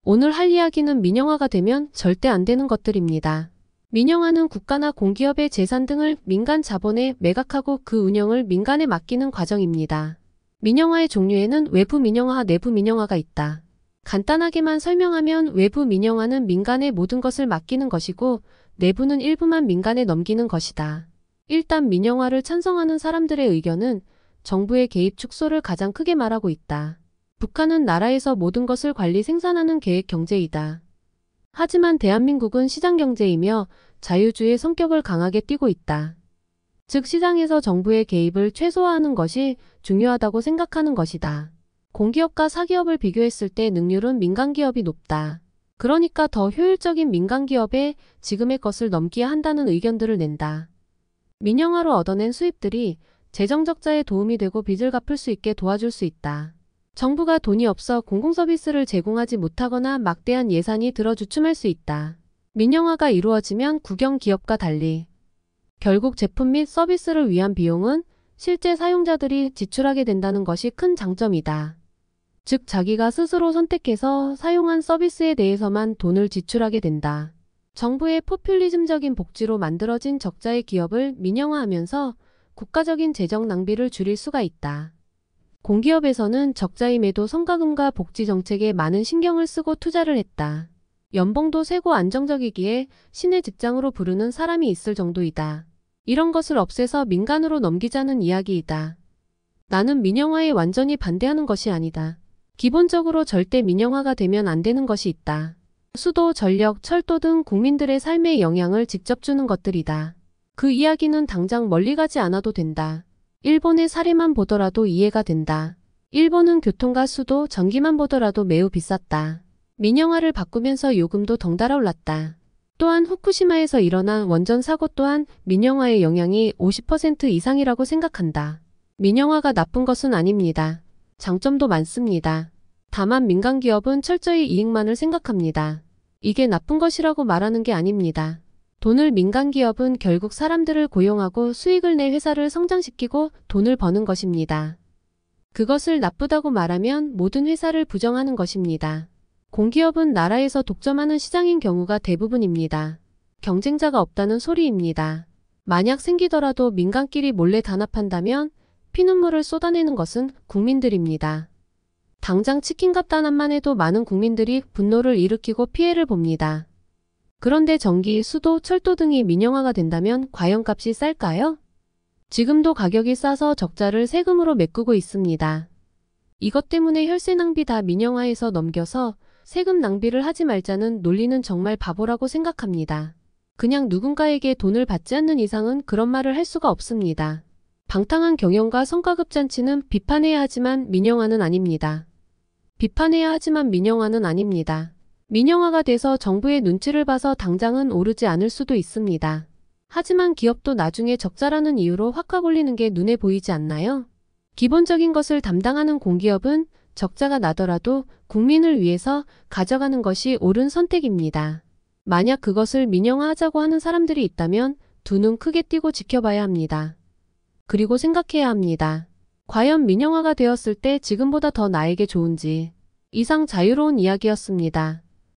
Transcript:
오늘 할 이야기는 민영화가 되면 절대 안 되는 것들입니다. 민영화는 국가나 공기업의 재산 등을 민간 자본에 매각하고 그 운영을 민간에 맡기는 과정입니다. 민영화의 종류에는 외부 민영화, 내부 민영화가 있다. 간단하게만 설명하면 외부 민영화는 민간에 모든 것을 맡기는 것이고 내부는 일부만 민간에 넘기는 것이다. 일단 민영화를 찬성하는 사람들의 의견은 정부의 개입 축소를 가장 크게 말하고 있다. 북한은 나라에서 모든 것을 관리 생산하는 계획 경제이다. 하지만 대한민국은 시장 경제이며 자유주의 성격을 강하게 띠고 있다. 즉 시장에서 정부의 개입을 최소화하는 것이 중요하다고 생각하는 것이다. 공기업과 사기업을 비교했을 때 능률은 민간기업이 높다. 그러니까 더 효율적인 민간기업에 지금의 것을 넘겨야 한다는 의견들을 낸다. 민영화로 얻어낸 수입들이 재정적자에 도움이 되고 빚을 갚을 수 있게 도와줄 수 있다. 정부가 돈이 없어 공공서비스를 제공하지 못하거나 막대한 예산이 들어 주춤할 수 있다. 민영화가 이루어지면 국영기업과 달리 결국 제품 및 서비스를 위한 비용은 실제 사용자들이 지출하게 된다는 것이 큰 장점이다. 즉 자기가 스스로 선택해서 사용한 서비스에 대해서만 돈을 지출하게 된다. 정부의 포퓰리즘적인 복지로 만들어진 적자의 기업을 민영화하면서 국가적인 재정 낭비를 줄일 수가 있다. 공기업에서는 적자임에도 성과금과 복지 정책에 많은 신경을 쓰고 투자를 했다. 연봉도 세고 안정적이기에 신의 직장으로 부르는 사람이 있을 정도이다. 이런 것을 없애서 민간으로 넘기자는 이야기이다. 나는 민영화에 완전히 반대하는 것이 아니다. 기본적으로 절대 민영화가 되면 안 되는 것이 있다. 수도, 전력, 철도 등 국민들의 삶에 영향을 직접 주는 것들이다. 그 이야기는 당장 멀리 가지 않아도 된다. 일본의 사례만 보더라도 이해가 된다. 일본은 교통과 수도, 전기만 보더라도 매우 비쌌다. 민영화를 바꾸면서 요금도 덩달아 올랐다. 또한 후쿠시마에서 일어난 원전 사고 또한 민영화의 영향이 50% 이상이라고 생각한다. 민영화가 나쁜 것은 아닙니다. 장점도 많습니다. 다만 민간기업은 철저히 이익만을 생각합니다. 이게 나쁜 것이라고 말하는 게 아닙니다. 돈을 민간기업은 결국 사람들을 고용하고 수익을 내 회사를 성장시키고 돈을 버는 것입니다. 그것을 나쁘다고 말하면 모든 회사를 부정하는 것입니다. 공기업은 나라에서 독점하는 시장인 경우가 대부분입니다. 경쟁자가 없다는 소리입니다. 만약 생기더라도 민간끼리 몰래 단합한다면 피눈물을 쏟아내는 것은 국민들입니다. 당장 치킨값 단합만 해도 많은 국민들이 분노를 일으키고 피해를 봅니다. 그런데 전기, 수도, 철도 등이 민영화가 된다면 과연 값이 쌀까요? 지금도 가격이 싸서 적자를 세금으로 메꾸고 있습니다. 이것 때문에 혈세 낭비 다 민영화에서 넘겨서 세금 낭비를 하지 말자는 논리는 정말 바보라고 생각합니다. 그냥 누군가에게 돈을 받지 않는 이상은 그런 말을 할 수가 없습니다. 방탕한 경영과 성과급 잔치는 비판해야 하지만 민영화는 아닙니다. 비판해야 하지만 민영화는 아닙니다. 민영화가 돼서 정부의 눈치를 봐서 당장은 오르지 않을 수도 있습니다. 하지만 기업도 나중에 적자라는 이유로 확확 올리는 게 눈에 보이지 않나요? 기본적인 것을 담당하는 공기업은 적자가 나더라도 국민을 위해서 가져가는 것이 옳은 선택입니다. 만약 그것을 민영화하자고 하는 사람들이 있다면 두 눈 크게 띄고 지켜봐야 합니다. 그리고 생각해야 합니다. 과연 민영화가 되었을 때 지금보다 더 나에게 좋은지. 이상 자유로운 이야기였습니다.